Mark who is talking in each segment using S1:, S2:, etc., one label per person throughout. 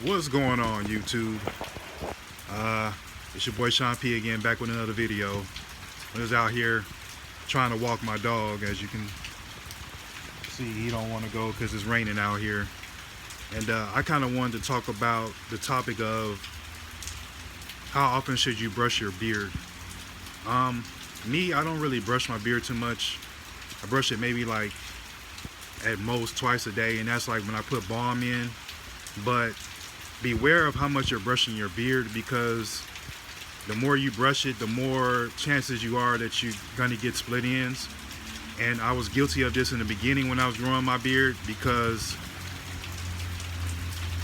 S1: What's going on, YouTube? It's your boy Sean P again, back with another video. I was out here trying to walk my dog. As you can see, he don't want to go because it's raining out here. And I kind of wanted to talk about the topic of how often should you brush your beard. Me, I don't really brush my beard too much. I brush it maybe like at most twice a day, and that's like when I put balm in. But beware of how much you're brushing your beard, because the more you brush it, the more chances you are that you're gonna get split ends. And I was guilty of this in the beginning when I was growing my beard, because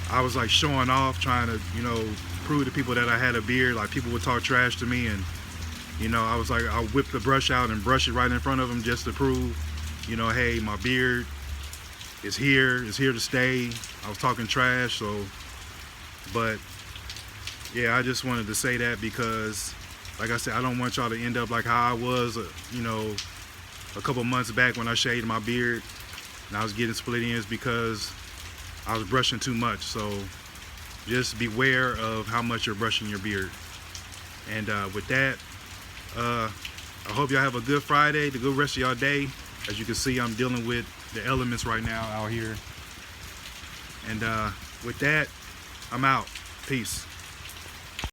S1: I was like showing off, trying to, prove to people that I had a beard. Like, people would talk trash to me, and I was like, I'll whip the brush out and brush it right in front of them just to prove, hey, my beard is here, it's here to stay. I was talking trash. So, but yeah, I just wanted to say that, because like I said, I don't want y'all to end up like how I was, a couple months back when I shaved my beard and I was getting split ends because I was brushing too much. So just beware of how much you're brushing your beard. And with that, I hope y'all have a good Friday, the good rest of y'all day. As you can see, I'm dealing with the elements right now out here. And with that, I'm out. Peace.